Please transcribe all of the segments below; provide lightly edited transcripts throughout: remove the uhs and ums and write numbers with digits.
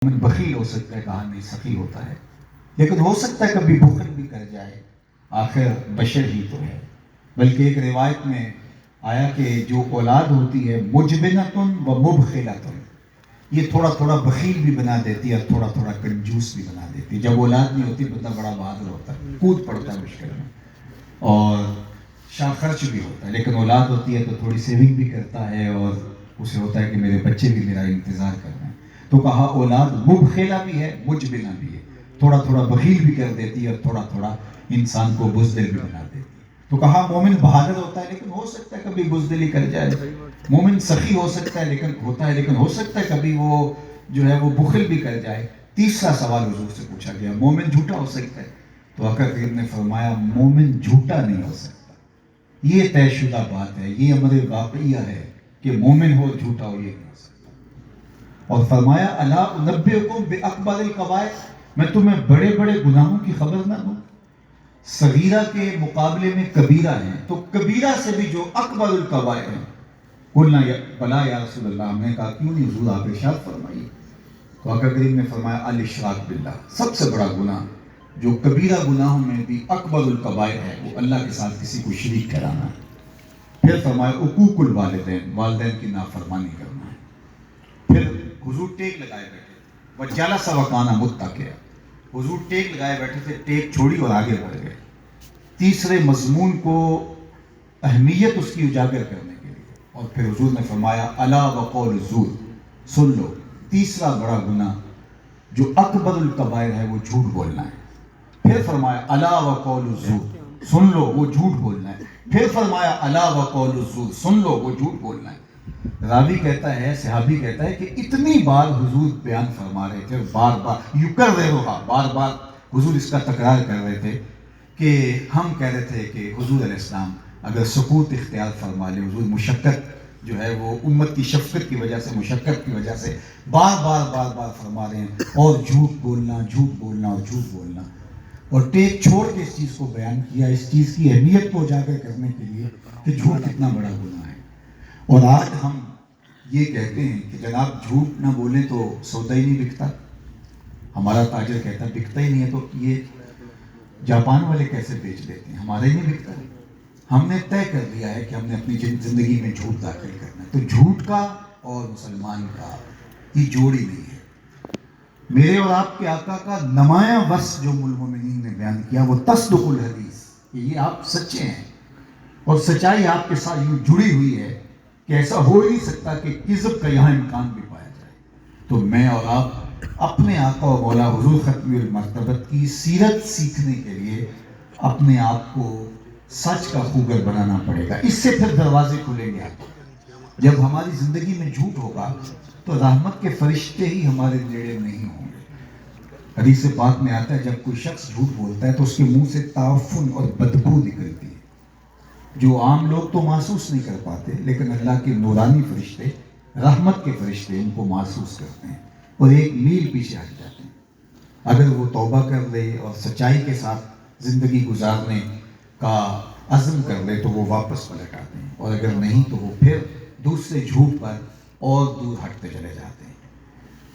مومن بخیل ہو سکتا ہے، کہا نہیں سخی ہوتا ہے، لیکن ہو سکتا ہے کبھی بخل بھی کر جائے، آخر بشر ہی تو ہے۔ بلکہ ایک روایت میں آیا کہ جو اولاد ہوتی ہے مجبنۃ و مبخلۃ، یہ تھوڑا تھوڑا بخیل بھی بنا دیتی ہے اور تھوڑا تھوڑا کنجوس بھی بنا دیتی ہے۔ جب اولاد نہیں ہوتی بندہ بڑا بہادر ہوتا ہے، کود پڑتا ہے مشکل میں اور شاہ خرچ بھی ہوتا ہے، لیکن اولاد ہوتی ہے تو تھوڑی سیونگ بھی کرتا ہے اور اسے ہوتا ہے کہ میرے بچے بھی میرا انتظار کر رہے ہیں۔ تو کہا اولاد مبخلہ بھی ہے، مجبنہ بھی ہے، تھوڑا تھوڑا بخیل بھی کر دیتی ہے اور تھوڑا تھوڑا انسان کو بزدل بھی بنا دیتی ہے۔ تو کہا مومن بہادر ہوتا ہے لیکن ہو سکتا ہے کبھی بزدلی کر جائے، مومن سخی ہو سکتا ہے لیکن ہو سکتا ہے کبھی وہ جو ہے وہ بخل بھی کر جائے۔ تیسرا سوال حضور سے پوچھا گیا، مومن جھوٹا ہو سکتا ہے؟ تو آقا کریم نے فرمایا مومن جھوٹا نہیں ہو سکتا، یہ طے شدہ بات ہے، یہ امر واقعیہ ہے کہ مومن ہو جھوٹا ہو یہ نہیں ہو سکتا۔ اور فرمایا الا انبئکم باکبر الکبائر، میں تمہیں بڑے بڑے گناہوں کی خبر نہ دوں؟ صغیرہ کے مقابلے میں کبیرہ ہیں، تو کبیرہ سے بھی جو اکبر الکبائر ہیں۔ قلنا بلا یا رسول اللہ، ہم نے کہا کیوں نہیں حضور آپ ارشاد فرمائیے۔ تو آقا کریم نے فرمایا الاشراک باللہ، سب سے بڑا گناہ جو کبیرہ گناہوں میں بھی اکبر الکبائر ہے وہ اللہ کے ساتھ کسی کو شریک ٹھہرانا ہے۔ پھر فرمایا عقوق الوالدین، والدین کی نافرمانی کرنا ہے۔ پھر حضور ٹیک لگائے بیٹھے، وجلس وکانا متکئا، حضور ٹیک لگائے بیٹھے تھے، ٹیک چھوڑی اور آگے بڑھ گئے تیسرے مضمون کو، اہمیت اس کی اجاگر کرنے کے لیے۔ اور پھر حضور نے فرمایا الا وقول الزور، سن لو تیسرا بڑا گناہ جو اکبر الکبائر ہے وہ جھوٹ بولنا ہے۔ پھر فرمایا الا وقول الزور، سن لو وہ جھوٹ بولنا ہے۔ پھر فرمایا الا وقول الزور، سن لو وہ جھوٹ بولنا ہے۔ راوی کہتا ہے، صحابی کہتا ہے کہ اتنی بار حضور بیان فرما رہے تھے، بار بار یکررھا، بار بار حضور اس کا تکرار کر رہے تھے کہ ہم کہہ رہے تھے کہ حضور علیہ السلام اگر سکوت اختیار فرما لے، حضور مشقت جو ہے وہ امت کی شفقت کی وجہ سے، مشقت کی وجہ سے بار بار فرما رہے ہیں، اور جھوٹ بولنا جھوٹ بولنا اور جھوٹ بولنا۔ اور ٹیک چھوڑ کے اس چیز کو بیان کیا، اس چیز کی اہمیت کو اجاگر کرنے کے لیے کہ جھوٹ کتنا بڑا گناہ ہے۔ اور آج ہم یہ کہتے ہیں کہ جناب جھوٹ نہ بولیں تو سودا ہی نہیں بکتا، ہمارا تاجر کہتا ہے بکتا ہی نہیں ہے، تو یہ جاپان والے کیسے بیچ دیتے ہیں، ہمارا ہی نہیں بکتا ہے۔ ہم نے طے کر لیا ہے کہ ہم نے اپنی زندگی میں جھوٹ داخل کرنا ہے، تو جھوٹ کا اور مسلمان کا یہ جوڑی نہیں ہے۔ میرے اور آپ کے آقا کا نمایاں وصف جو ام المومنین نے بیان کیا وہ تصدق الحدیث، کہ یہ آپ سچے ہیں اور سچائی آپ کے ساتھ یوں جڑی ہوئی ہے کہ ایسا ہو ہی نہیں سکتا کہ کذب کا یہاں امکان بھی پایا جائے۔ تو میں اور آپ اپنے آقا و مولا حضور ختم المرتبت کی سیرت سیکھنے کے لیے اپنے آپ کو سچ کا خوگر بنانا پڑے گا، اس سے پھر دروازے کھلیں گے۔ جب ہماری زندگی میں جھوٹ ہوگا تو رحمت کے فرشتے ہی ہمارے نیڑے نہیں ہوں گے۔ حدیث پاک میں آتا ہے جب کوئی شخص جھوٹ بولتا ہے تو اس کے منہ سے تعفن اور بدبو نکلتی ہے، جو عام لوگ تو محسوس نہیں کر پاتے، لیکن اللہ کے نورانی فرشتے، رحمت کے فرشتے ان کو محسوس کرتے ہیں اور ایک میل پیچھے ہٹ جاتے ہیں۔ اگر وہ توبہ کر لے اور سچائی کے ساتھ زندگی گزارنے کا عزم کر لے تو وہ واپس پلٹ آتے ہیں، اور اگر نہیں تو وہ پھر دوسرے جھوٹ پر اور دور ہٹتے چلے جاتے ہیں۔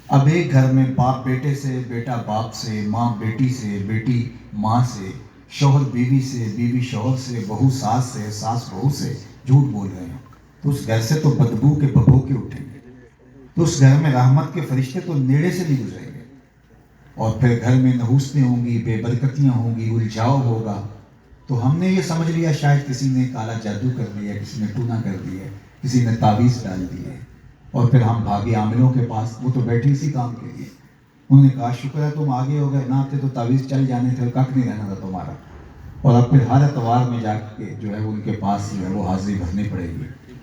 اب ایک گھر میں باپ بیٹے سے، بیٹا باپ سے، ماں بیٹی سے، بیٹی ماں سے، شوہر بیوی سے، بیوی شوہر سے، بہو ساس سے، ساس بہو سے جھوٹ بول رہے ہیں، تو اس گھر سے تو بدبو کے بھبوکے اٹھیں گے، تو اس گھر میں رحمت کے فرشتے تو نیڑے سے نہیں گزریں گے، اور پھر گھر میں نحوستیں ہوں گی، بے برکتیاں ہوں گی، الجھاؤ ہوگا۔ تو ہم نے یہ سمجھ لیا شاید کسی نے کالا جادو کر دیا، کسی نے ٹونا کر دیا، کسی نے تعویذ ڈال دی ہے، اور پھر ہم بھاگے عاملوں کے پاس، وہ تو بیٹھے اسی کام کے لیے۔ انہوں نے کہا شکر ہے تم آگے ہو گئے، نہ آتے تو تعویذ چل جانے تھے، کک نہیں رہنا تھا تمہارا۔ اور اب پھر ہر اتوار میں جا کے جو ہے ان کے پاس جو ہے وہ حاضری بھرنی پڑے گی۔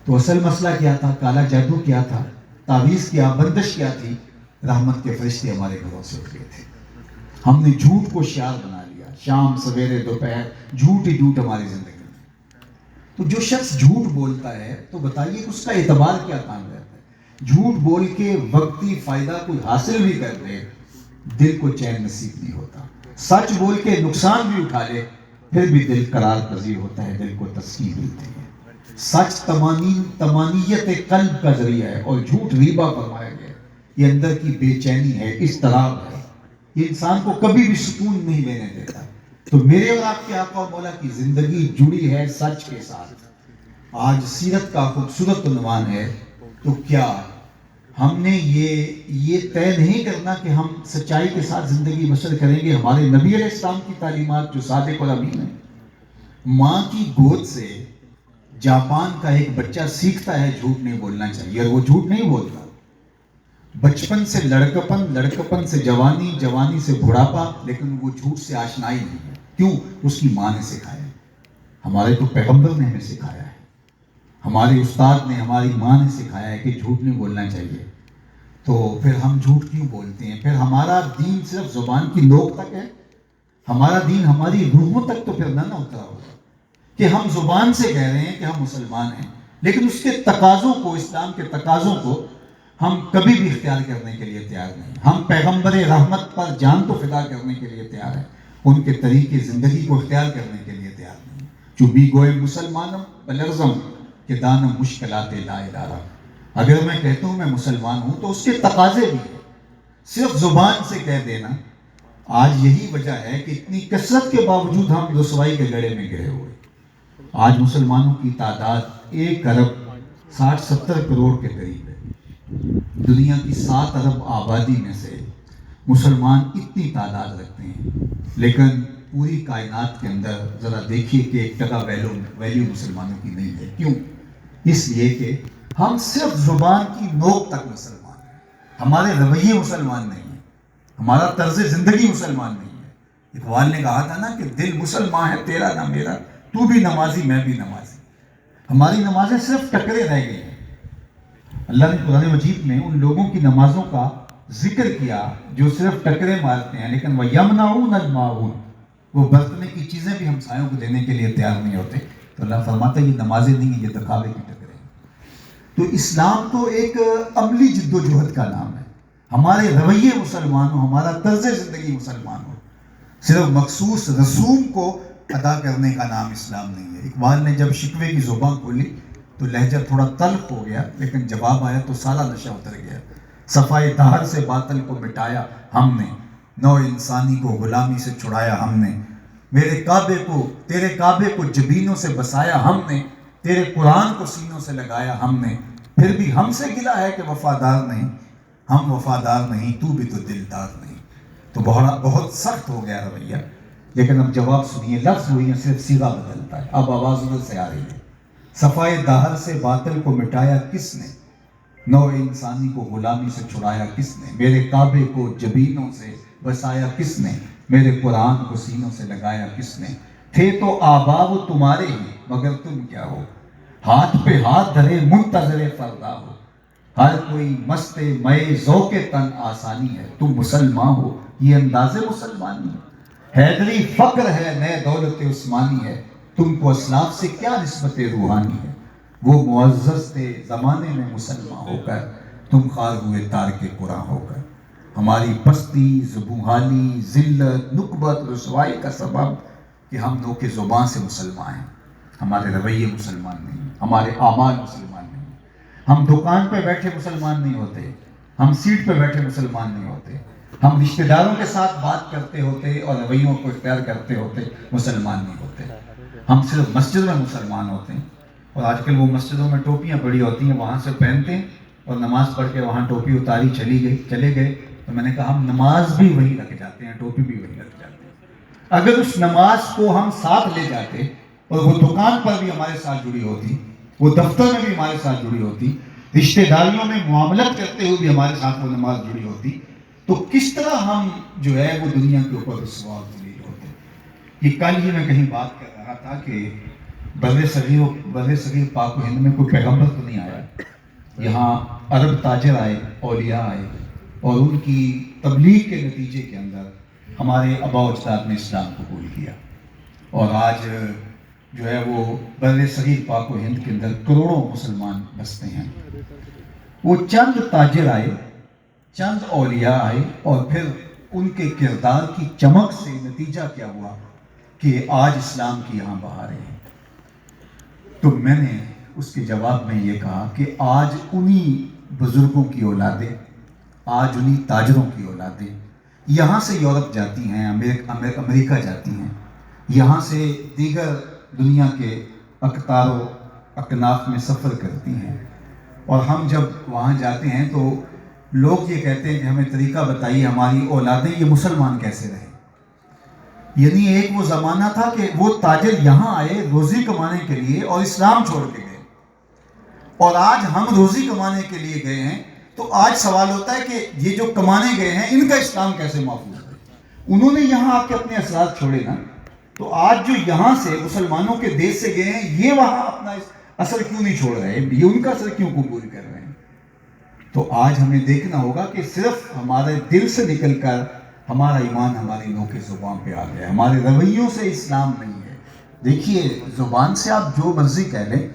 تو اصل مسئلہ کیا تھا، کالا جادو کیا تھا، تعویذ کیا، بندش کیا تھی؟ رحمت کے فرشتے ہمارے گھروں سے اٹھ گئے تھے۔ ہم نے جھوٹ کو شعار بنا لیا، شام سویرے دوپہر جھوٹ ہی جھوٹ ہماری زندگی میں۔ تو جو شخص جھوٹ بولتا ہے تو بتائیے اس کا اعتبار کیا کام رہتا ہے؟ جھوٹ بول کے وقتی فائدہ کوئی حاصل بھی کر لے، دل کو چین نصیب نہیں ہوتا۔ سچ بول کے نقصان بھی اٹھا لے پھر بھی دل قرار پذیر ہوتا ہے، دل کو تسکین ملتی ہے۔ سچ تمانیت قلب کا ذریعہ ہے، اور جھوٹ ریبہ فرمایا گیا ہے، یہ اندر کی بے چینی ہے، اضطراب ہے، یہ انسان کو کبھی بھی سکون نہیں لینے دیتا۔ تو میرے اور آپ کے آقا و مولا کی زندگی جڑی ہے سچ کے ساتھ۔ آج سیرت کا خوبصورت عنوان ہے، تو کیا ہم نے یہ طے نہیں کرنا کہ ہم سچائی کے ساتھ زندگی بسر کریں گے؟ ہمارے نبی علیہ السلام کی تعلیمات جو صادق اور امین ہیں، ماں کی گود سے جاپان کا ایک بچہ سیکھتا ہے جھوٹ نہیں بولنا چاہیے، اور وہ جھوٹ نہیں بولتا۔ بچپن سے لڑکپن، لڑکپن سے جوانی، جوانی سے بڑھاپا، لیکن وہ جھوٹ سے آشنائی نہیں ہے۔ کیوں؟ اس کی ماں نے سکھایا۔ ہمارے تو پیغمبر نے ہمیں سکھایا ہے، ہمارے استاد نے، ہماری ماں نے سکھایا ہے کہ جھوٹ نہیں بولنا چاہیے۔ تو پھر ہم جھوٹ کیوں بولتے ہیں؟ پھر ہمارا دین صرف زبان کی نوک تک ہے؟ ہمارا دین ہماری روحوں تک تو پھر نہ اترا ہوگا کہ ہم زبان سے کہہ رہے ہیں کہ ہم مسلمان ہیں، لیکن اس کے تقاضوں کو، اسلام کے تقاضوں کو ہم کبھی بھی اختیار کرنے کے لیے تیار نہیں۔ ہم پیغمبر رحمت پر جان تو فدا کرنے کے لیے تیار ہیں، ان کے طریقے زندگی کو اختیار کرنے کے لیے تیار نہیں۔ چوبی گوئے مسلمانم بلرزم کہ دانم مشکلات لا الہ۔ اگر میں کہتا ہوں میں مسلمان ہوں تو اس کے تقاضے بھی ہیں، صرف زبان سے کہہ دینا۔ آج یہی وجہ ہے کہ اتنی کثرت کے باوجود ہم رسوائی کے گڑھے میں گرے ہوئے۔ آج مسلمانوں کی تعداد 1,60-70 کروڑ کے قریب ہے۔ دنیا کی 7 ارب آبادی میں سے مسلمان اتنی تعداد رکھتے ہیں، لیکن پوری کائنات کے اندر ذرا دیکھیے کہ 1% ویلیو مسلمانوں کی نہیں ہے۔ کیوں؟ اس لیے کہ ہم صرف زبان کی نوک تک مسلمان ہیں، ہمارے رویے مسلمان نہیں ہیں، ہمارا طرز زندگی مسلمان نہیں ہے۔ اقبال نے کہا تھا نا کہ دل مسلمان ہے تیرا نہ میرا، تو بھی نمازی میں بھی نمازی۔ ہماری نمازیں صرف ٹکرے رہ گئی ہیں۔ اللہ نے قرآن مجید میں ان لوگوں کی نمازوں کا ذکر کیا جو صرف ٹکرے مارتے ہیں، لیکن وَيَمْنَعُونَ الْمَاعُونَ، وہ برتنے کی چیزیں بھی ہمسایوں کو دینے کے لیے تیار نہیں ہوتے۔ تو اللہ فرماتا ہے یہ نمازیں نہیں ہیں، یہ دکھاوے کی ٹکرے ہیں۔ تو اسلام تو ایک عملی جد و جہد کا نام ہے۔ ہمارے رویے مسلمان ہو، ہمارا طرز زندگی مسلمان ہو، صرف مخصوص رسوم کو ادا کرنے کا نام اسلام نہیں ہے۔ اقبال نے جب شکوے کی زبان کھولی تو لہجہ تھوڑا تلخ ہو گیا، لیکن جواب آیا تو سارا نشہ اتر گیا۔ صفائے دہر سے باطل کو مٹایا ہم نے، نو انسانی کو غلامی سے چھڑایا ہم نے، میرے کعبے کو، تیرے کعبے کو جبینوں سے بسایا ہم نے، تیرے قرآن کو سینوں سے لگایا ہم نے، پھر بھی ہم سے گلا ہے کہ وفادار نہیں، ہم وفادار نہیں، تو بھی تو دلدار نہیں۔ تو بہت سخت ہو گیا رویہ، لیکن اب جواب سنیے، لفظ ہوئی ہے، صرف صیغہ بدلتا ہے، اب آواز ادھر سے آ رہی ہے۔ صفائے دہر سے باطل کو مٹایا کس نے، نو انسانی کو غلامی سے چھڑایا کس نے، میرے کعبے کو جبینوں سے بسایا کس نے، میرے قرآن کو سینوں سے لگایا کس نے، تھے تو آباب تمہارے ہی مگر تم کیا ہو، ہاتھ پہ ہاتھ دھرے منتظر فردا ہو، ہر کوئی مست مئے ذوق تن آسانی ہے، تم مسلمان ہو یہ انداز مسلمانی ہے، حیدری فقر ہے نئے دولت عثمانی ہے، تم کو اسلاف سے کیا نسبت روحانی ہے، وہ معزز تھے زمانے میں مسلمان ہو کر، تم خار ہوئے تارک قرآن ہو کر، ہماری پستی، زبوحالی، ذلت، نکبت، رسوائی کا سبب کہ ہم لوگ کے زبان سے مسلمان ہیں، ہمارے رویے مسلمان نہیں ہیں، ہمارے اعمال مسلمان نہیں ہیں، ہم دکان پہ بیٹھے مسلمان نہیں ہوتے، ہم سیٹ پہ بیٹھے مسلمان نہیں ہوتے، ہم رشتہ داروں کے ساتھ بات کرتے ہوتے اور رویوں کو اختیار کرتے ہوتے مسلمان نہیں ہوتے، ہم صرف مسجد میں مسلمان ہوتے ہیں۔ اور آج کل وہ مسجدوں میں ٹوپیاں پڑی ہوتی ہیں، وہاں سے پہنتے ہیں اور نماز پڑھ کے وہاں ٹوپی اتاری چلے گئے، تو میں نے کہا ہم نماز بھی وہی رکھ جاتے ہیں، ٹوپی بھی وہی رکھ جاتے ہیں۔ اگر اس نماز کو ہم ساتھ لے جاتے اور وہ دکان پر بھی ہمارے ساتھ جڑی ہوتی، وہ دفتر میں بھی ہمارے ساتھ جڑی ہوتی، رشتہ داریوں میں معاملت کرتے ہوئے بھی ہمارے ساتھ وہ نماز جڑی ہوتی، تو کس طرح ہم جو ہے وہ دنیا کے اوپر رسوا و ذلیل ہوتے۔ یہ کل ہی میں کہیں بات کر رہا تھا کہ بر صغیر پاک و ہند میں کوئی پیغمبر تو نہیں آیا، یہاں عرب تاجر آئے، اولیاء آئے، اور ان کی تبلیغ کے نتیجے کے اندر ہمارے آباء و اجداد نے اسلام قبول کیا، اور آج جو ہے وہ بر صغیر پاک و ہند کے اندر کروڑوں مسلمان بستے ہیں۔ وہ چند تاجر آئے، چند اولیاء آئے، اور پھر ان کے کردار کی چمک سے نتیجہ کیا ہوا کہ آج اسلام کی یہاں بہاریں ہیں۔ تو میں نے اس کے جواب میں یہ کہا کہ آج انہی بزرگوں کی اولادیں، آج انہی تاجروں کی اولادیں یہاں سے یورپ جاتی ہیں، امریکہ جاتی ہیں، یہاں سے دیگر دنیا کے اقطار و اکناف میں سفر کرتی ہیں، اور ہم جب وہاں جاتے ہیں تو لوگ یہ کہتے ہیں کہ ہمیں طریقہ بتائیے ہماری اولادیں یہ مسلمان کیسے رہیں۔ یعنی ایک وہ زمانہ تھا کہ وہ تاجر یہاں آئے روزی کمانے کے لیے اور اسلام چھوڑ کے گئے، اور آج ہم روزی کمانے کے لیے گئے ہیں، تو آج سوال ہوتا ہے کہ یہ جو کمانے گئے ہیں ان کا اسلام کیسے محفوظ ہے؟ انہوں نے یہاں آ کے اپنے اثرات چھوڑے نا، تو آج جو یہاں سے مسلمانوں کے دیش سے گئے ہیں یہ وہاں اپنا اثر کیوں نہیں چھوڑ رہے، یہ ان کا اثر کیوں قبول کر رہے ہیں؟ تو آج ہمیں دیکھنا ہوگا کہ صرف ہمارے دل سے نکل کر ہمارا ایمان ہماری نوک زبان پہ آ گیا ہے، ہمارے رویوں سے اسلام نہیں ہے۔ دیکھیے زبان سے آپ جو مرضی کہہ لیں،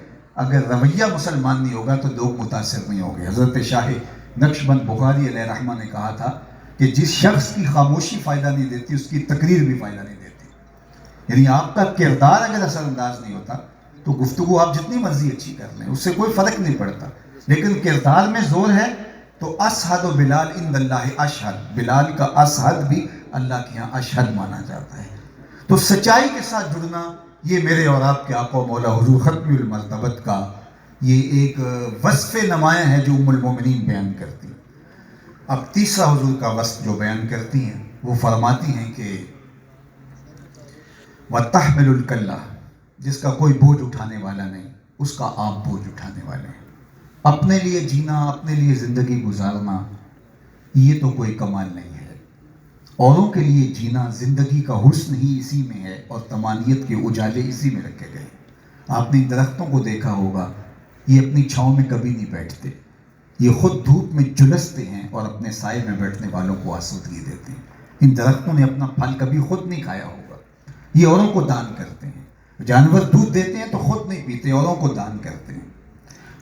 اگر رویہ مسلمان نہیں ہوگا تو لوگ متاثر نہیں ہوں گے۔ حضرت شاہ نقشبند بخاری علیہ رحمہ نے کہا تھا کہ جس شخص کی خاموشی فائدہ نہیں دیتی اس کی تقریر بھی فائدہ نہیں دیتی۔ یعنی آپ کا کردار اگر اثر انداز نہیں ہوتا تو گفتگو آپ جتنی مرضی اچھی کر لیں اس سے کوئی فرق نہیں پڑتا، لیکن کردار میں زور ہے تو اشہد بلال عند اللہ اشہد، بلال کا اشہد بھی اللہ کے یہاں اشہد مانا جاتا ہے۔ تو سچائی کے ساتھ جڑنا یہ میرے اور آپ کے آقا و مولا حضور ختم المرتبت کا یہ ایک وصف نمایاں ہے جو ام المومنین بیان کرتی ہیں۔ اب تیسرا حضور کا وصف جو بیان کرتی ہیں وہ فرماتی ہیں کہ وَتَحْمِلُ الْكَلَّةَ، جس کا کوئی بوجھ اٹھانے والا نہیں اس کا آپ بوجھ اٹھانے والے ہیں۔ اپنے لیے جینا، اپنے لیے زندگی گزارنا یہ تو کوئی کمال نہیں ہے، اوروں کے لیے جینا، زندگی کا حسن ہی اسی میں ہے اور تمانیت کے اجالے اسی میں رکھے گئے۔ آپ نے درختوں کو دیکھا ہوگا، یہ اپنی چھاؤں میں کبھی نہیں بیٹھتے، یہ خود دھوپ میں جلستے ہیں اور اپنے سائے میں بیٹھنے والوں کو آسودگی دیتے ہیں۔ ان درختوں نے اپنا پھل کبھی خود نہیں کھایا ہوگا، یہ اوروں کو دان کرتے ہیں۔ جانور دودھ دیتے ہیں تو خود نہیں پیتے، اوروں کو دان کرتے ہیں۔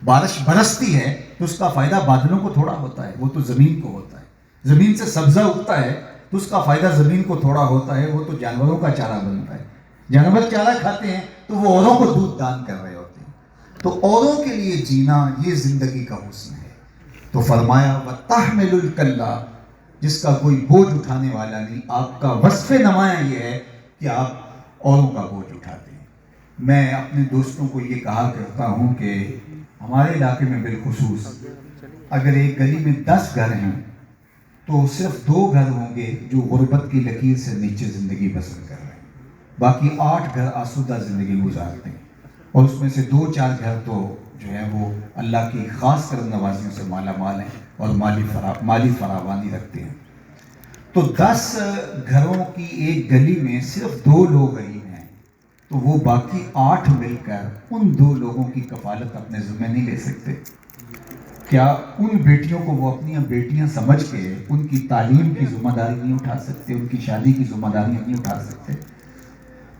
بارش برستی ہے تو اس کا فائدہ بادلوں کو تھوڑا ہوتا ہے، وہ تو زمین کو ہوتا ہے۔ زمین سے سبزہ اگتا ہے تو اس کا فائدہ زمین کو تھوڑا ہوتا ہے، وہ تو جانوروں کا چارہ بنتا ہے۔ جانور چارہ کھاتے ہیں تو وہ اوروں کو دودھ دان کر رہے ہوتے ہیں۔ تو اوروں کے لیے جینا یہ زندگی کا حسن ہے۔ تو فرمایا وَتَحْمِلُ الْكَلَّةَ، جس کا کوئی بوجھ اٹھانے والا نہیں۔ آپ کا وصف نمایاں یہ ہے کہ آپ اوروں کا بوجھ اٹھاتے ہیں۔ میں اپنے دوستوں کو یہ کہا کرتا ہوں کہ ہمارے علاقے میں بالخصوص اگر ایک گلی میں 10 گھر ہیں تو صرف 2 گھر ہوں گے جو غربت کی لکیر سے نیچے زندگی بسر کر رہے ہیں، باقی 8 گھر آسودہ زندگی گزارتے ہیں، اور اس میں سے 2-4 گھر تو جو ہے وہ اللہ کی خاص کرم نوازیوں سے مالا مال ہیں اور مالی فراوانی رکھتے ہیں۔ تو 10 گھروں کی ایک گلی میں صرف 2 لوگ غریب ہیں، تو وہ باقی 8 مل کر ان 2 لوگوں کی کفالت اپنے ذمہ نہیں لے سکتے؟ کیا ان بیٹیوں کو وہ اپنی بیٹیاں سمجھ کے ان کی تعلیم کی ذمہ داری نہیں اٹھا سکتے، ان کی شادی کی ذمہ داری نہیں اٹھا سکتے؟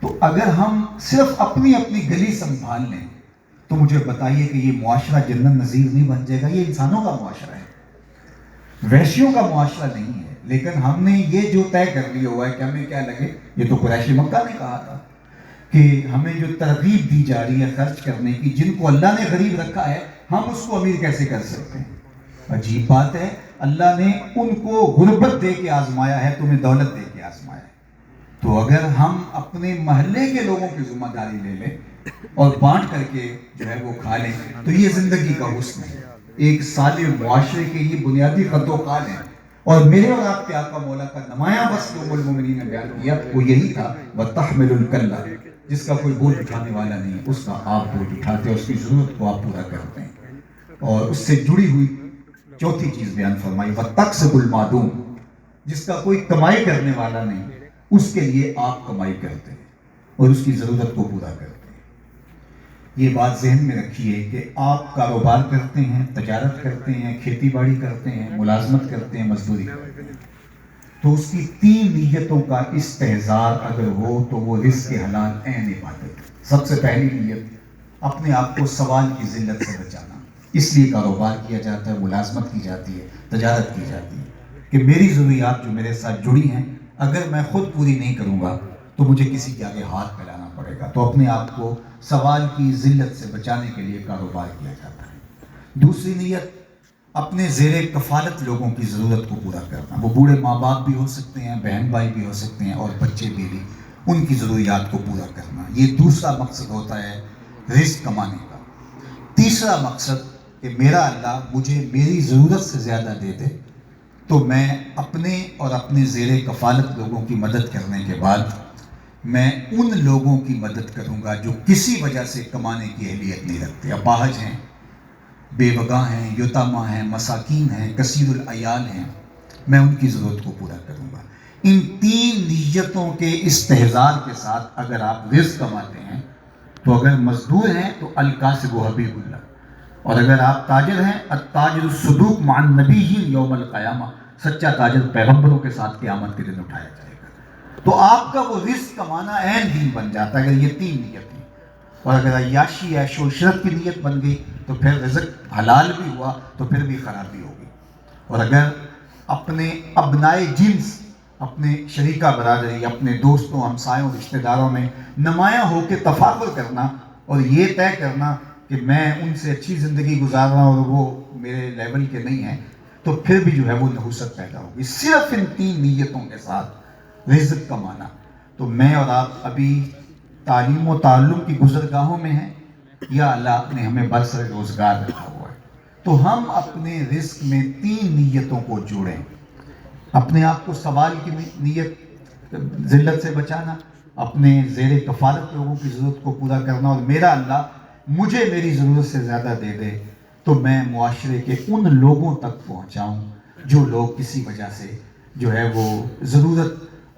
تو اگر ہم صرف اپنی گلی سنبھال لیں تو مجھے بتائیے کہ یہ معاشرہ جنت نظیر نہیں بن جائے گا؟ یہ انسانوں کا معاشرہ ہے، وحشیوں کا معاشرہ نہیں ہے۔ لیکن ہم نے یہ جو طے کر لیا ہوا ہے کہ ہمیں کیا لگے، یہ تو قریش مکہ نے کہا تھا کہ ہمیں جو ترغیب دی جا رہی ہے خرچ کرنے کی، جن کو اللہ نے غریب رکھا ہے ہم اس کو امیر کیسے کر سکتے ہیں؟ عجیب بات ہے، اللہ نے ان کو غربت دے کے آزمایا ہے، تمہیں دولت دے کے آزمایا ہے۔ تو اگر ہم اپنے محلے کے لوگوں کی ذمہ داری لے لیں اور بانٹ کر کے جو ہے وہ کھا لیں تو یہ زندگی کا حسن ہے۔ ایک صالح معاشرے کے یہ بنیادی خط و خال ہیں، اور میرے اور آپ کے آقا مولا کا نمایاں وصف ام المومنین نے بیان کیا وہ یہی تھا، وَتَحْمِلُ الْكَلَّةَ، جس کا کوئی بوجھ اٹھانے والا نہیں اس کا آپ بوجھ اٹھاتے ہیں، اس کی ضرورت کو آپ پورا کرتے ہیں۔ اور اس سے جڑی ہوئی چوتھی چیز بیان فرمائی وَتَقْسِبُ الْمَعْدُومَ، جس کا کوئی کمائی کرنے والا نہیں اس کے لیے آپ کمائی کرتے ہیں اور اس کی ضرورت کو پورا کرتے ہیں۔ یہ بات ذہن میں رکھیے کہ آپ کاروبار کرتے ہیں، تجارت کرتے ہیں، کھیتی باڑی کرتے ہیں، ملازمت کرتے ہیں، مزدوری کرتے ہیں، تو اس کی 3 نیتوں کا استحضار اگر ہو تو وہ رزق حلال عین عبادت ہے۔ سب سے پہلی نیت اپنے آپ کو سوال کی ذلت سے بچانا، اس لیے کاروبار کیا جاتا ہے، ملازمت کی جاتی ہے، تجارت کی جاتی ہے کہ میری ضروریات جو میرے ساتھ جڑی ہیں اگر میں خود پوری نہیں کروں گا تو مجھے کسی کے آگے ہاتھ پھیلانا پڑے گا۔ تو اپنے آپ کو سوال کی ذلت سے بچانے کے لیے کاروبار کیا جاتا ہے۔ دوسری نیت اپنے زیر کفالت لوگوں کی ضرورت کو پورا کرنا. وہ بوڑھے ماں باپ بھی ہو سکتے ہیں، بہن بھائی بھی ہو سکتے ہیں، اور بچے بھی ان کی ضروریات کو پورا کرنا. یہ دوسرا مقصد ہوتا ہے رزق کمانے کا. تیسرا مقصد کہ میرا اللہ مجھے میری ضرورت سے زیادہ دے دے تو میں اپنے اور اپنے زیر کفالت لوگوں کی مدد کرنے کے بعد میں ان لوگوں کی مدد کروں گا جو کسی وجہ سے کمانے کی اہلیت نہیں رکھتے، اپاہج ہیں، بے وگاں ہیں، یتامہ ہیں، مساکین ہیں، کثیر العیال ہیں. میں ان کی ضرورت کو پورا کروں گا. ان تین نیتوں کے استحضار کے ساتھ اگر آپ رزق کماتے ہیں تو اگر مزدور ہیں تو الکاسب حبیب اللہ، اور اگر آپ تاجر ہیں التاجر الصدوق مع النبیین یوم القیامہ، سچا تاجر پیغمبروں کے ساتھ قیامت کے دن اٹھایا جائے گا. تو آپ کا وہ رزق کمانا عین دین بن جاتا ہے اگر یہ تین نیتیں. اور اگر عیاشی عیش و عشرت کی نیت بن گئی تو پھر رزق حلال بھی ہوا تو پھر بھی خرابی ہوگی. اور اگر اپنے ابنائے جنس، اپنے شریکہ برادری، اپنے دوستوں، ہمسایوں، رشتہ داروں میں نمایاں ہو کے تفاخر کرنا اور یہ طے کرنا کہ میں ان سے اچھی زندگی گزار رہا ہوں اور وہ میرے لیول کے نہیں ہیں، تو پھر بھی جو ہے وہ نحوست پیدا ہوگی. صرف ان تین نیتوں کے ساتھ رزق کمانا. تو میں اور آپ ابھی تعلیم و تعلم کی گزرگاہوں میں ہیں، یا اللہ نے ہمیں برسر روزگار رکھا ہوا ہے، تو ہم اپنے رزق میں تین نیتوں کو جوڑیں. اپنے آپ کو سوال کی نیت، ذلت سے بچانا، اپنے زیر کفالت لوگوں کی ضرورت کو پورا کرنا، اور میرا اللہ مجھے میری ضرورت سے زیادہ دے دے تو میں معاشرے کے ان لوگوں تک پہنچاؤں جو لوگ کسی وجہ سے جو ہے وہ ضرورت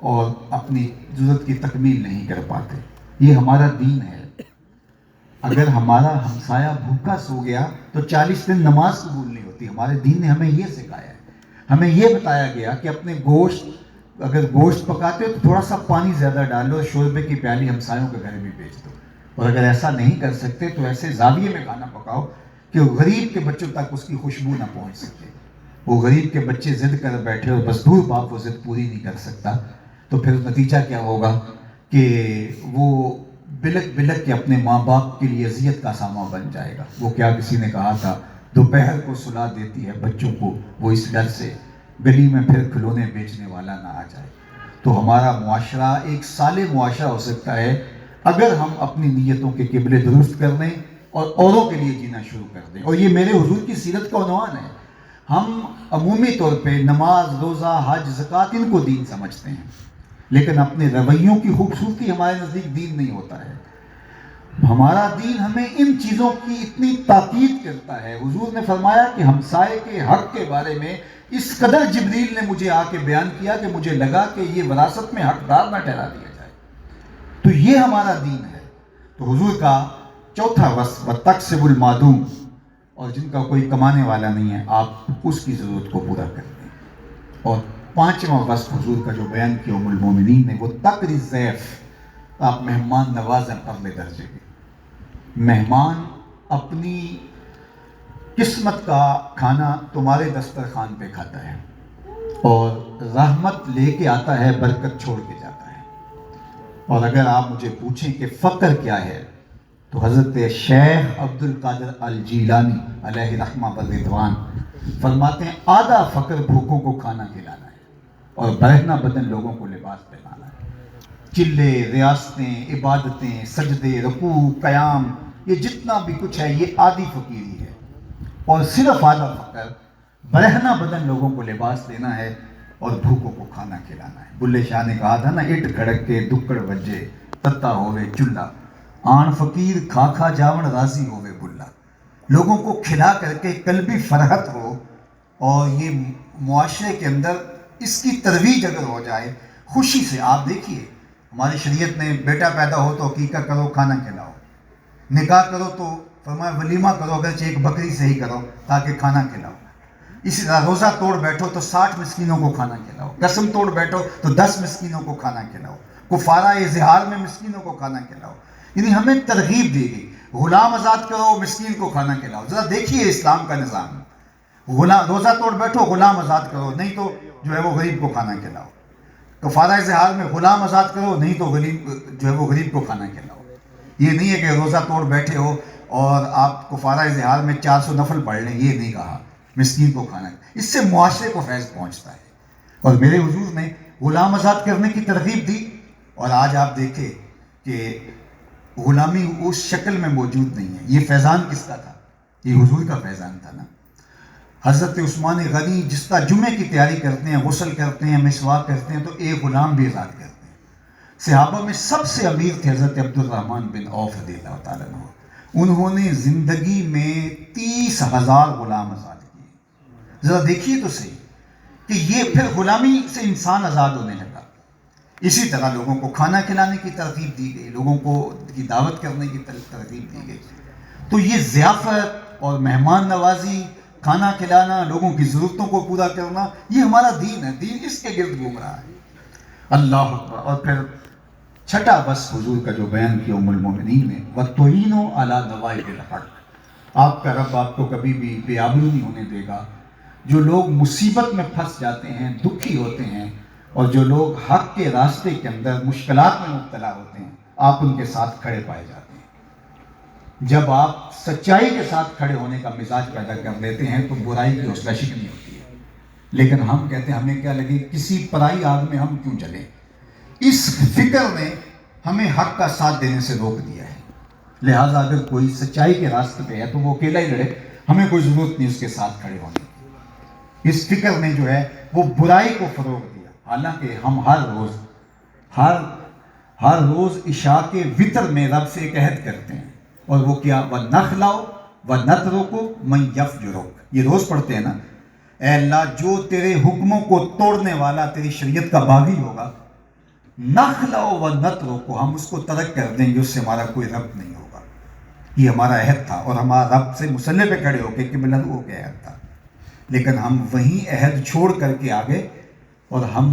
اور اپنی ضرورت کی تکمیل نہیں کر پاتے. یہ ہمارا دین ہے. اگر ہمارا ہمسایہ بھوکا سو گیا تو 40 دن نماز قبول نہیں ہوتی. ہمارے دین نے ہمیں یہ سکھایا ہے. ہمیں یہ بتایا گیا کہ اپنے گوشت، اگر گوشت پکاتے ہو تو تھوڑا سا پانی زیادہ ڈالو، شوربے کی پیالی ہمسایوں کے گھر بھی بھیج دو. اور اگر ایسا نہیں کر سکتے تو ایسے زاویے میں کھانا پکاؤ کہ غریب کے بچوں تک اس کی خوشبو نہ پہنچ سکے. وہ غریب کے بچے ضد کر بیٹھے اور مزدور باپ وہ ضد پوری نہیں کر سکتا تو پھر نتیجہ کیا ہوگا کہ وہ بلک بلک کے اپنے ماں باپ کے لیے اذیت کا سامان بن جائے گا. وہ کیا کسی نے کہا تھا، دوپہر کو سلا دیتی ہے بچوں کو وہ اس ڈر سے گلی میں پھر کھلونے بیچنے والا نہ آ جائے. تو ہمارا معاشرہ ایک صالح معاشرہ ہو سکتا ہے اگر ہم اپنی نیتوں کے قبلے درست کر دیں اور اوروں کے لیے جینا شروع کر دیں. اور یہ میرے حضور کی سیرت کا عنوان ہے. ہم عمومی طور پہ نماز، روزہ، حج، زکوٰۃ ان کو دین سمجھتے ہیں، لیکن اپنے رویوں کی خوبصورتی ہمارے نزدیک دین نہیں ہوتا ہے. ہمارا دین ہمیں ان چیزوں کی اتنی تاکید کرتا ہے. حضور نے فرمایا کہ ہمسائے کے حق کے بارے میں اس قدر جبریل نے مجھے آ کے بیان کیا کہ مجھے لگا کہ یہ وراثت میں حقدار نہ ٹھہرا دیا جائے. تو یہ ہمارا دین ہے. تو حضور کا چوتھا وصف وَتَقْسِبُ الْمَعْدُومَ، اور جن کا کوئی کمانے والا نہیں ہے آپ اس کی ضرورت کو پورا کر دیں. اور پانچواں وصف حضور کا جو بیان کیا ام المومنین نے وہ تقری الضیف، آپ مہمان نوازیں پرلے درجے کے. مہمان اپنی قسمت کا کھانا تمہارے دسترخوان پہ کھاتا ہے اور رحمت لے کے آتا ہے، برکت چھوڑ کے جاتا ہے. اور اگر آپ مجھے پوچھیں کہ فقر کیا ہے تو حضرت شیخ عبد القادر الجیلانی علیہ رحمہ بالرضوان فرماتے ہیں آدھا فقر بھوکوں کو کھانا کھلانا ہے اور برہنہ بدن لوگوں کو لباس پہنانا ہے. چلے، ریاستیں، عبادتیں، سجدے، رکوع، قیام، یہ جتنا بھی کچھ ہے یہ آدھی فقیری ہے. اور صرف آدھا فقر برہنہ بدن لوگوں کو لباس دینا ہے اور بھوکوں کو کھانا کھلانا ہے. بلے شاہ نے کہا تھا نا، اٹ کھڑک کے دکڑ بجے تتا ہوئے چلہ، آن فقیر کھا کھا جاون راضی ہوئے بلا. لوگوں کو کھلا کر کے قلبی فرحت ہو اور یہ معاشرے کے اندر اس کی ترویج اگر ہو جائے خوشی سے. آپ دیکھیے ہماری شریعت نے بیٹا پیدا ہو تو عقیقہ کرو، کھانا کھلاؤ. نکاح کرو تو فرمایا ولیمہ کرو، اگرچہ ایک بکری سے ہی کرو تاکہ کھانا کھلاؤ. اسی طرح روزہ توڑ بیٹھو تو 60 مسکینوں کو کھانا کھلاؤ. قسم توڑ بیٹھو تو 10 مسکینوں کو کھانا کھلاؤ. کفارہ اظہار میں مسکینوں کو کھانا کھلاؤ. یعنی ہمیں ترغیب دی گئی. غلام آزاد کرو، مسکین کو کھانا کھلاؤ. ذرا دیکھیے اسلام کا نظام. روزہ توڑ بیٹھو، غلام آزاد کرو، نہیں تو جو ہے وہ غریب کو کھانا کھلاؤ. کفارہ اظہار میں غلام آزاد کرو، نہیں تو غریب جو ہے وہ غریب کو کھانا کھلاؤ. یہ نہیں ہے کہ روزہ توڑ بیٹھے ہو اور آپ کفارہ اظہار میں 400 نفل پڑھ لیں، یہ نہیں کہا. مسکین کو کھانا، اس سے معاشرے کو فیض پہنچتا ہے۔ اور میرے حضور نے غلام آزاد کرنے کی ترغیب دی، اور آج آپ دیکھیں کہ غلامی اس شکل میں موجود نہیں ہے۔ یہ فیضان کس کا تھا؟ یہ حضور کا فیضان تھا نا۔ حضرت عثمان غنی جس طرح جمعے کی تیاری کرتے ہیں، غسل کرتے ہیں، مسواک کرتے ہیں، تو ایک غلام بھی آزاد کرتے ہیں۔ صحابہ میں سب سے امیر تھے حضرت عبد الرحمن بن عوف رضی اللہ تعالیٰ عنہ۔ انہوں نے زندگی میں 30,000 غلام آزاد کیے۔ ذرا دیکھیے تو صحیح کہ یہ پھر غلامی سے انسان آزاد ہونے لگا۔ اسی طرح لوگوں کو کھانا کھلانے کی ترغیب دی گئی، لوگوں کو کی دعوت کرنے کی ترغیب دی گئی۔ تو یہ ضیافت اور مہمان نوازی، کھانا کھلانا، لوگوں کی ضرورتوں کو پورا کرنا، یہ ہمارا دین ہے۔ دین اس کے گرد گھوم رہا ہے۔ اللہ اکبر۔ اور پھر چھٹا بس حضور کا جو بیان کیا ام المومنین نے، وَتُعِينُوا عَلَى نَوَائِبِ الْحَقِّ، آپ کا رب آپ کو کبھی بھی بے آبرو نہیں ہونے دے گا۔ جو لوگ مصیبت میں پھنس جاتے ہیں، دکھی ہوتے ہیں، اور جو لوگ حق کے راستے کے اندر مشکلات میں مبتلا ہوتے ہیں، آپ ان کے ساتھ کھڑے پائے جاتے ہیں۔ جب آپ سچائی کے ساتھ کھڑے ہونے کا مزاج پیدا کر لیتے ہیں تو برائی کی حوصلہ شکنی ہوتی ہے۔ لیکن ہم کہتے ہیں ہمیں کیا لگے، کسی پرائی آگ میں ہم کیوں چلیں۔ اس فکر نے ہمیں حق کا ساتھ دینے سے روک دیا ہے۔ لہٰذا اگر کوئی سچائی کے راستے پہ ہے تو وہ اکیلا ہی لڑے، ہمیں کوئی ضرورت نہیں اس کے ساتھ کھڑے ہونے کی۔ اس فکر نے جو ہے وہ برائی کو فروغ دیا۔ حالانکہ ہم ہر روز عشاء کے وتر میں رب سے ایک عہد کرتے ہیں، اور وہ کیا، وَنَخْلَعُ وَنَتْرُكُ مَن يَفْجُرُكَ، یہ روز پڑھتے ہیں نا، اے اللہ جو تیرے حکموں کو توڑنے والا، تیری شریعت کا باغی ہوگا، نَخْلَعُ وَنَتْرُكُ، ہم اس کو ترک کر دیں گے، اس سے ہمارا کوئی ربط نہیں ہوگا۔ یہ ہمارا عہد تھا، اور ہمارا رب سے مسلح پہ کھڑے ہو کے کہ ملن ہو کے عہد تھا۔ لیکن ہم وہیں عہد چھوڑ کر کے آگے، اور ہم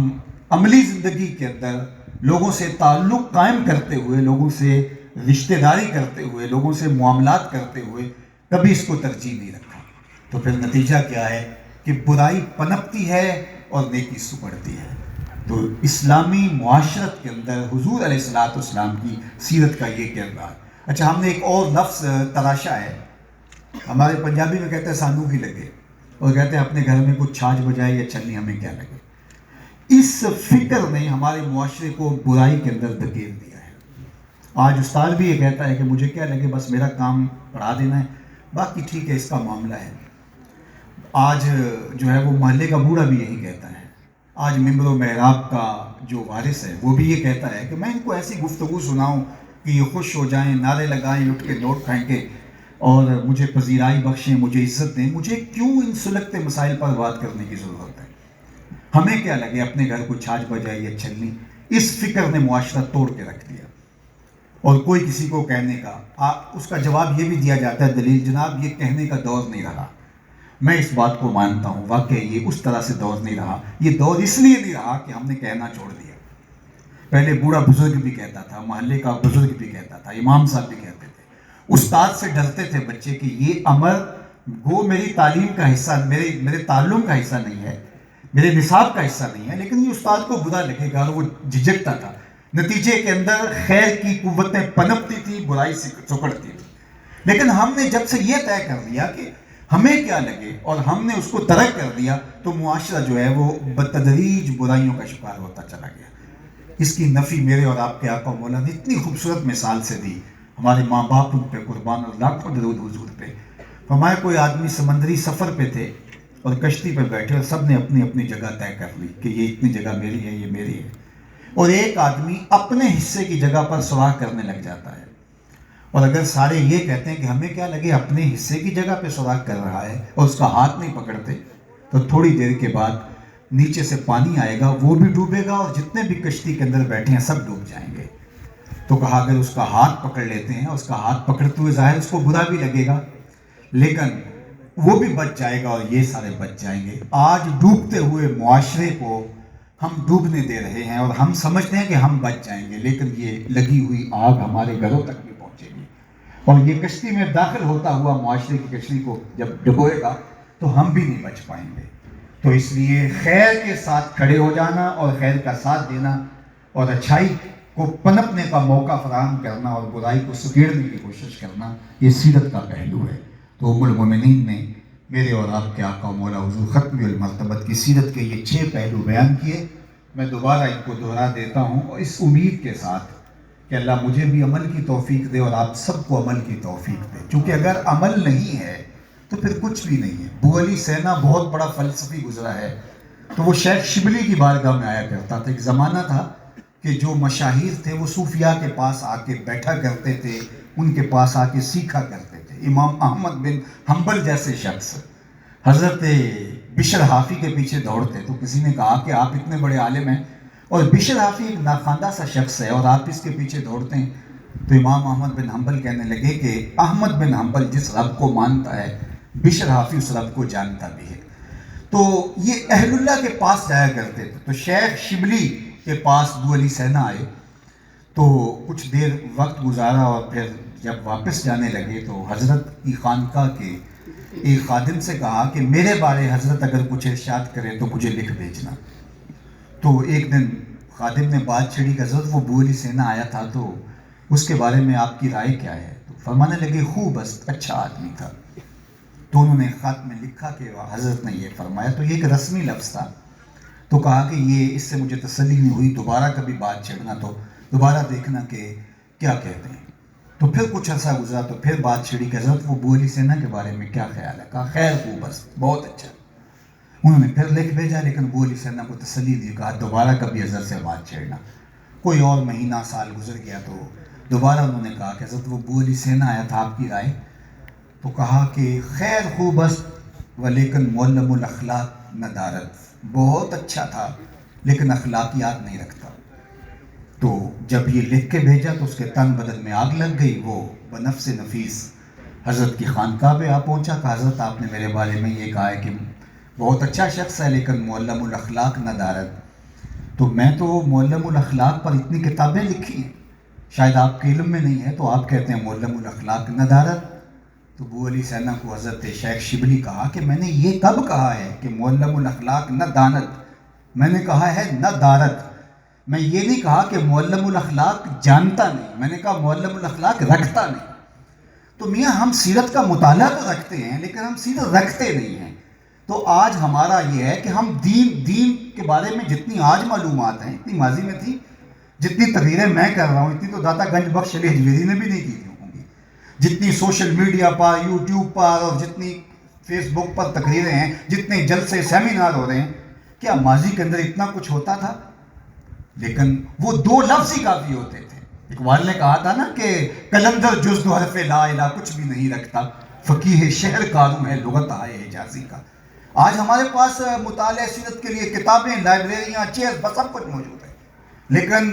عملی زندگی کے اندر لوگوں سے تعلق قائم کرتے ہوئے، لوگوں سے رشتہ داری کرتے ہوئے، لوگوں سے معاملات کرتے ہوئے کبھی اس کو ترجیح نہیں رکھا۔ تو پھر نتیجہ کیا ہے کہ برائی پنپتی ہے اور نیکی سکڑتی ہے۔ تو اسلامی معاشرت کے اندر حضور علیہ السلام کی سیرت کا یہ کردار۔ اچھا، ہم نے ایک اور لفظ تراشا ہے، ہمارے پنجابی میں کہتے ہیں سانو ہی لگے، اور کہتے ہیں اپنے گھر میں کچھ چھاچ بجائے یا چلنی ہمیں کیا لگے۔ اس فکر نے ہمارے معاشرے کو برائی کے اندر دھکیل دیا ہے۔ آج استاد بھی یہ کہتا ہے کہ مجھے کیا لگے، بس میرا کام پڑھا دینا ہے، باقی ٹھیک ہے، اس کا معاملہ ہے۔ آج جو ہے وہ محلے کا بوڑھا بھی یہی کہتا ہے۔ آج ممبر و محراب کا جو وارث ہے وہ بھی یہ کہتا ہے کہ میں ان کو ایسی گفتگو سناؤں کہ یہ خوش ہو جائیں، نعرے لگائیں، اٹھ کے نوٹ پھینکیں اور مجھے پذیرائی بخشیں، مجھے عزت دیں۔ مجھے کیوں ان سلگتے مسائل پر بات کرنے کی ضرورت ہے؟ ہمیں کیا لگے اپنے گھر کو چھاچ بجائے یا چھلنی۔ اس فکر نے معاشرہ توڑ کے رکھ دیا، اور کوئی کسی کو کہنے کا اس کا جواب یہ بھی دیا جاتا ہے، دلیل جناب یہ کہنے کا دور نہیں رہا۔ میں اس بات کو مانتا ہوں، واقعی یہ اس طرح سے دور نہیں رہا۔ یہ دور اس لیے نہیں رہا کہ ہم نے کہنا چھوڑ دیا۔ پہلے بوڑھا بزرگ بھی کہتا تھا، محلے کا بزرگ بھی کہتا تھا، امام صاحب بھی کہتے تھے، استاد سے ڈرتے تھے بچے کہ یہ امر وہ میری تعلیم کا حصہ، میرے تعلم کا حصہ نہیں ہے، میرے نصاب کا حصہ نہیں ہے، لیکن یہ استاد کو برا لگے گا، اور وہ جھجکتا تھا۔ نتیجے کے اندر خیر کی قوتیں پنپتی تھی، برائی سکڑتی تھی۔ لیکن ہم نے جب سے یہ طے کر لیا کہ ہمیں کیا لگے اور ہم نے اس کو ترک کر دیا، تو معاشرہ جو ہے وہ بتدریج برائیوں کا شکار ہوتا چلا گیا۔ اس کی نفی میرے اور آپ کے آقا مولا نے اتنی خوبصورت مثال سے دی، ہمارے ماں باپ ان پہ قربان، اور لاکھوں درود حضور پہ۔ فرمایا کوئی آدمی سمندری سفر پہ تھے اور کشتی پہ بیٹھے، اور سب نے اپنی اپنی جگہ طے کر لی کہ یہ اتنی جگہ میری ہے، یہ میری ہے، اور ایک آدمی اپنے حصے کی جگہ پر سوراخ کرنے لگ جاتا ہے۔ اور اگر سارے یہ کہتے ہیں کہ ہمیں کیا لگے، اپنے حصے کی جگہ پہ سوراخ کر رہا ہے، اور اس کا ہاتھ نہیں پکڑتے، تو تھوڑی دیر کے بعد نیچے سے پانی آئے گا، وہ بھی ڈوبے گا، اور جتنے بھی کشتی کے اندر بیٹھے ہیں سب ڈوب جائیں گے۔ تو کہا اگر اس کا ہاتھ پکڑ لیتے ہیں، اس کا ہاتھ پکڑتے ہوئے ظاہر اس کو برا بھی لگے گا، لیکن وہ بھی بچ جائے گا اور یہ سارے بچ جائیں گے۔ آج ڈوبتے ہوئے معاشرے کو ہم ڈوبنے دے رہے ہیں، اور ہم سمجھتے ہیں کہ ہم بچ جائیں گے، لیکن یہ لگی ہوئی آگ ہمارے گھروں تک بھی پہنچے گی، اور یہ کشتی میں داخل ہوتا ہوا معاشرے کی کشتی کو جب ڈبوئے گا تو ہم بھی نہیں بچ پائیں گے۔ تو اس لیے خیر کے ساتھ کھڑے ہو جانا اور خیر کا ساتھ دینا، اور اچھائی کو پنپنے کا موقع فراہم کرنا اور برائی کو سکیڑنے کی کوشش کرنا، یہ سیرت کا پہلو ہے۔ تو ام المومنین نے میرے اور آپ کے آقا مولا حضور ختم المرتبت کی سیرت کے یہ 6 پہلو بیان کیے. میں دوبارہ ان کو دہرا دیتا ہوں اور اس امید کے ساتھ کہ اللہ مجھے بھی عمل کی توفیق دے اور آپ سب کو عمل کی توفیق دے، کیونکہ اگر عمل نہیں ہے تو پھر کچھ بھی نہیں ہے. ابو علی سینا بہت بڑا فلسفی گزرا ہے، تو وہ شیخ شبلی کی بارگاہ میں آیا کرتا تھا. ایک زمانہ تھا کہ جو مشاہیر تھے وہ صوفیاء کے پاس آ کے بیٹھا کرتے تھے، ان کے پاس آ کے سیکھا کرتے تھے. امام احمد بن حنبل جیسے شخص حضرت بشر حافی کے پیچھے دوڑتے، تو کسی نے کہا کہ آپ اتنے بڑے عالم ہیں اور بشر حافی ایک ناخواندہ سا شخص ہے اور آپ اس کے پیچھے دوڑتے ہیں. تو امام احمد بن حنبل کہنے لگے کہ احمد بن حنبل جس رب کو مانتا ہے بشر حافی اس رب کو جانتا بھی ہے. تو یہ اہل اللہ کے پاس جایا کرتے تھے. تو شیخ شبلی کے پاس ابو علی سینا آئے تو کچھ دیر وقت گزارا اور پھر جب واپس جانے لگے تو حضرت کی خانقاہ کے ایک خادم سے کہا کہ میرے بارے حضرت اگر کچھ ارشاد کرے تو مجھے لکھ بھیجنا. تو ایک دن خادم نے بات چھڑی کہ حضرت وہ ابو علی سینا آیا تھا تو اس کے بارے میں آپ کی رائے کیا ہے؟ تو فرمانے لگے خوب است، اچھا آدمی تھا. تو انہوں نے خط میں لکھا کہ حضرت نے یہ فرمایا. تو یہ ایک رسمی لفظ تھا. تو کہا کہ یہ اس سے مجھے تسلی نہیں ہوئی، دوبارہ کبھی بات چھڑنا تو دوبارہ دیکھنا کہ کیا کہتے ہیں. تو پھر کچھ عرصہ گزرا تو پھر بات چھڑی کہ حضرت وہ ابو علی سینا کے بارے میں کیا خیال ہے؟ کہا خیر خوب بس بہت اچھا. انہوں نے پھر لکھ بھیجا لیکن ابو علی سینا کو تسلی دی، کہا دوبارہ کبھی حضرت سے بات چھیڑنا. کوئی اور مہینہ سال گزر گیا تو دوبارہ انہوں نے کہا کہ حضرت وہ ابو علی سینا آیا تھا، آپ کی رائے؟ تو کہا کہ خیر خوب است ولیکن معلم الاخلاق ندارت، بہت اچھا تھا لیکن اخلاقیات نہیں رکھتا. تو جب یہ لکھ کے بھیجا تو اس کے تن بدن میں آگ لگ گئی. وہ بنفس نفیس حضرت کی خانقاہ پہ آ پہنچا کہ حضرت آپ نے میرے بارے میں یہ کہا ہے کہ بہت اچھا شخص ہے لیکن معلم الاخلاق ندارت. تو میں تو معلم الاخلاق پر اتنی کتابیں لکھی ہیں، شاید آپ کے علم میں نہیں ہے، تو آپ کہتے ہیں معلم الاخلاق ندارت. تو ابو علی سینا کو حضرت شیخ شبلی کہا کہ میں نے یہ کب کہا ہے کہ معلم الاخلاق نہ دانت؟ میں نے کہا ہے نہ دارت. میں یہ نہیں کہا کہ معلم الاخلاق جانتا نہیں، میں نے کہا معلم الاخلاق رکھتا نہیں. تو میاں ہم سیرت کا مطالعہ تو رکھتے ہیں لیکن ہم سیرت رکھتے نہیں ہیں. تو آج ہمارا یہ ہے کہ ہم دین کے بارے میں جتنی آج معلومات ہیں اتنی ماضی میں تھی. جتنی تقریریں میں کر رہا ہوں اتنی تو داتا گنج بخش علی حجویری نے بھی نہیں کی ہوں گی. جتنی سوشل میڈیا پر، یوٹیوب پر اور جتنی فیس بک پر تقریریں ہیں، جتنے جلسے سیمینار ہو رہے ہیں، کیا ماضی کے اندر اتنا کچھ ہوتا تھا؟ لیکن وہ 2 لفظ ہی کافی ہوتے تھے. اقبال نے کہا تھا نا کہ کلندر جز دو حرف لا الہ کچھ بھی نہیں رکھتا، فقیہ شہر کاروں ہے لغت آئے حجازی کا. آج ہمارے پاس مطالعہ سیرت کے لیے کتابیں، لائبریریاں، چیئر پر سب کچھ موجود ہے، لیکن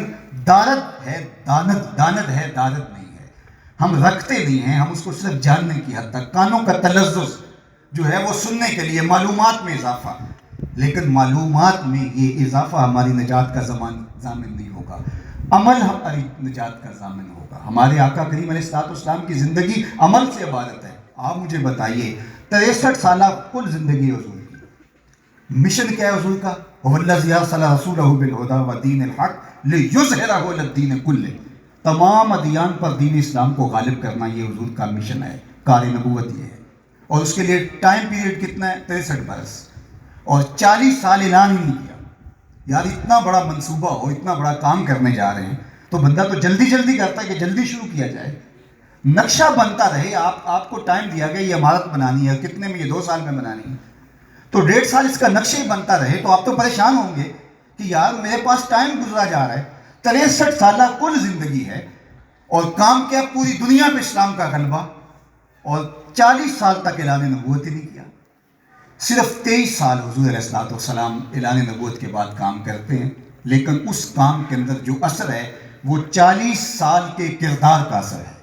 دارت ہے دانت ہے، دارت نہیں ہے. ہم رکھتے نہیں ہیں، ہم اس کو صرف جاننے کی حد تک. کانوں کا تلذذ جو ہے وہ سننے کے لیے، معلومات میں اضافہ، لیکن معلومات میں یہ اضافہ ہماری نجات کا ضامن نہیں ہوگا. عمل ہماری نجات کا ضامن ہوگا. ہمارے آقا کریم علیہ السلام کی زندگی عمل سے عبارت ہے. آپ مجھے بتائیے 63 سالہ کل زندگی حضور کی، مشن کیا ہے حضور کا؟ وَالَّذِي أَرْسَلَ رَسُولَهُ بِالْهُدَىٰ وَدِينِ الْحَقِّ لِيُظْهِرَهُ عَلَى الدِّينِ كُلِّهِ. تمام ادیان پر دین اسلام کو غالب کرنا یہ حضور کا مشن ہے، کار نبوت یہ ہے. اور اس کے لیے ٹائم پیریڈ کتنا ہے؟ 63 برس اور 40 سال اعلان ہی نہیں کیا. یار اتنا بڑا منصوبہ ہو، اتنا بڑا کام کرنے جا رہے ہیں تو بندہ تو جلدی کرتا ہے کہ جلدی شروع کیا جائے. نقشہ بنتا رہے. آپ کو ٹائم دیا گیا یہ عمارت بنانی ہے، کتنے میں؟ یہ 2 سال میں بنانی ہے. تو 1.5 سال اس کا نقشہ ہی بنتا رہے تو آپ تو پریشان ہوں گے کہ یار میرے پاس ٹائم گزرا جا رہا ہے. 63 سالہ کل زندگی ہے اور کام کیا پوری دنیا پہ اسلام کا غلبہ، اور 40 سال تک اعلان نبوت ہی نہیں کیا. صرف 23 سال حضور علیہ السلام اعلان نبوت کے بعد کام کرتے ہیں، لیکن اس کام کے اندر جو اثر ہے وہ 40 سال کے کردار کا اثر ہے.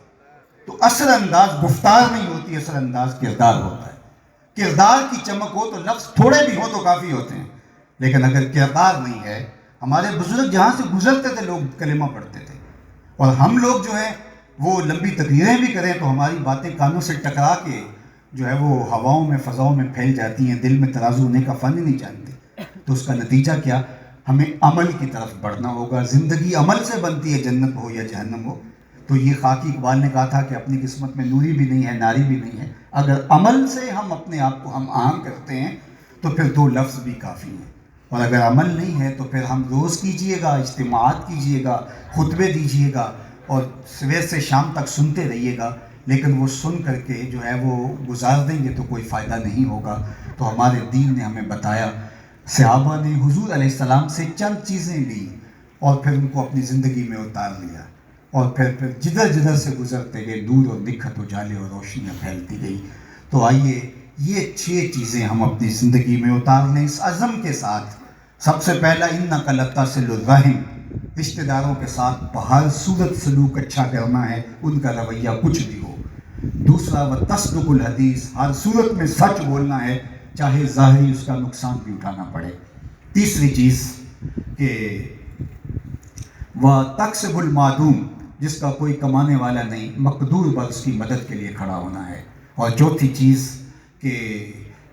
تو اثر انداز گفتار نہیں ہوتی، اثر انداز کردار ہوتا ہے. کردار کی چمک ہو تو لفظ تھوڑے بھی ہو تو کافی ہوتے ہیں، لیکن اگر کردار نہیں ہے، ہمارے بزرگ جہاں سے گزرتے تھے لوگ کلمہ پڑھتے تھے، اور ہم لوگ جو ہیں وہ لمبی تقریریں بھی کریں تو ہماری باتیں کانوں سے ٹکرا کے جو ہے وہ ہواؤں میں، فضاؤں میں پھیل جاتی ہیں. دل میں ترازو ہونے کا فن ہی نہیں جانتے. تو اس کا نتیجہ کیا؟ ہمیں عمل کی طرف بڑھنا ہوگا. زندگی عمل سے بنتی ہے، جنت ہو یا جہنم ہو. تو یہ خاکی اقبال نے کہا تھا کہ اپنی قسمت میں نوری بھی نہیں ہے، ناری بھی نہیں ہے. اگر عمل سے ہم اپنے آپ کو ہم آہنگ کرتے ہیں تو پھر 2 لفظ بھی کافی ہیں. اور اگر عمل نہیں ہے تو پھر ہم روز کیجئے گا، اجتماعات کیجئے گا، خطبے دیجئے گا اور صبح سے شام تک سنتے رہیے گا، لیکن وہ سن کر کے جو ہے وہ گزار دیں گے تو کوئی فائدہ نہیں ہوگا. تو ہمارے دین نے ہمیں بتایا، صحابہ نے حضور علیہ السلام سے چند چیزیں لی اور پھر ان کو اپنی زندگی میں اتار لیا، اور پھر جدھر جدھر سے گزرتے گئے نور اور نکھت اجالے اور روشنیاں پھیلتی گئی. تو آئیے یہ 6 چیزیں ہم اپنی زندگی میں اتار لیں اس عزم کے ساتھ. سب سے پہلا انک لتصل الرحم، رشتہ داروں کے ساتھ بہر صورت سلوک اچھا کرنا ہے، ان کا رویہ کچھ بھی ہو. دوسرا وتصدق الحدیث، ہر صورت میں سچ بولنا ہے چاہے ظاہری اس کا نقصان بھی اٹھانا پڑے. تیسری چیز کہ وتکسب المعدوم، جس کا کوئی کمانے والا نہیں، مقدور پر اس کی مدد کے لیے کھڑا ہونا ہے. اور چوتھی چیز کہ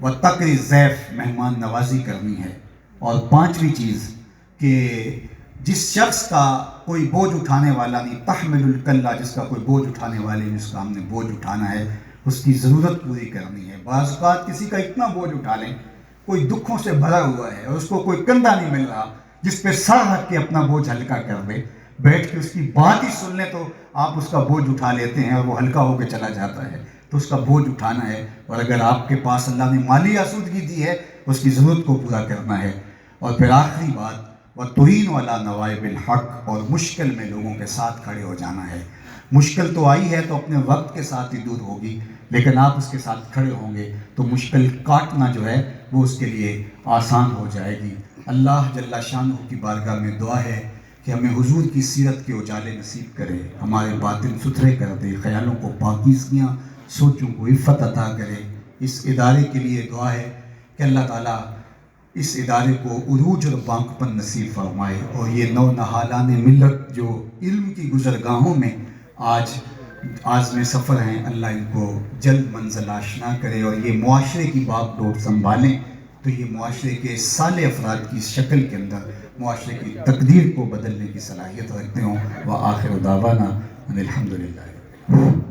وتقری الضیف، مہمان نوازی کرنی ہے. اور پانچویں چیز کہ جس شخص کا کوئی بوجھ اٹھانے والا نہیں، تحمل الکلہ، جس کا کوئی بوجھ اٹھانے والے نہیں، اس کا ہم نے بوجھ اٹھانا ہے، اس کی ضرورت پوری کرنی ہے. بعض اوقات کسی کا اتنا بوجھ اٹھا لیں، کوئی دکھوں سے بھرا ہوا ہے اور اس کو کوئی کندھا نہیں مل رہا جس پہ سر رکھ کے اپنا بوجھ ہلکا کر دے، بیٹھ کے اس کی بات ہی سن لیں تو آپ اس کا بوجھ اٹھا لیتے ہیں اور وہ ہلکا ہو کے چلا جاتا ہے. تو اس کا بوجھ اٹھانا ہے، اور اگر آپ کے پاس اللہ نے مالی آسودگی دی ہے اس کی ضرورت کو پورا کرنا ہے. اور پھر آخری بات وَتُعِينُ عَلَىٰ نَوَائِبِ الْحَقِّ، اور مشکل میں لوگوں کے ساتھ کھڑے ہو جانا ہے. مشکل تو آئی ہے تو اپنے وقت کے ساتھ ہی دور ہوگی، لیکن آپ اس کے ساتھ کھڑے ہوں گے تو مشکل کاٹنا جو ہے وہ اس کے لیے آسان ہو جائے گی. اللہ جل شانہ کی بارگاہ میں دعا ہے کہ ہمیں حضور کی سیرت کے اجالے نصیب کرے، ہمارے باطن ستھرے کر دے، خیالوں کو پاکیزگیاں، سوچوں کو عفت عطا کرے. اس ادارے کے لیے دعا ہے کہ اللہ تعالیٰ اس ادارے کو عروج اور بانکپن نصیب فرمائے، اور یہ نو نہالان ملت جو علم کی گزرگاہوں میں آج عازم سفر ہیں، اللہ ان کو جلد منزل آشنا کرے، اور یہ معاشرے کی باغ ڈور سنبھالیں تو یہ معاشرے کے صالح افراد کی شکل کے اندر معاشرے کی تقدیر کو بدلنے کی صلاحیت رکھتے ہوں. وآخر دعوانا ان الحمدللہ.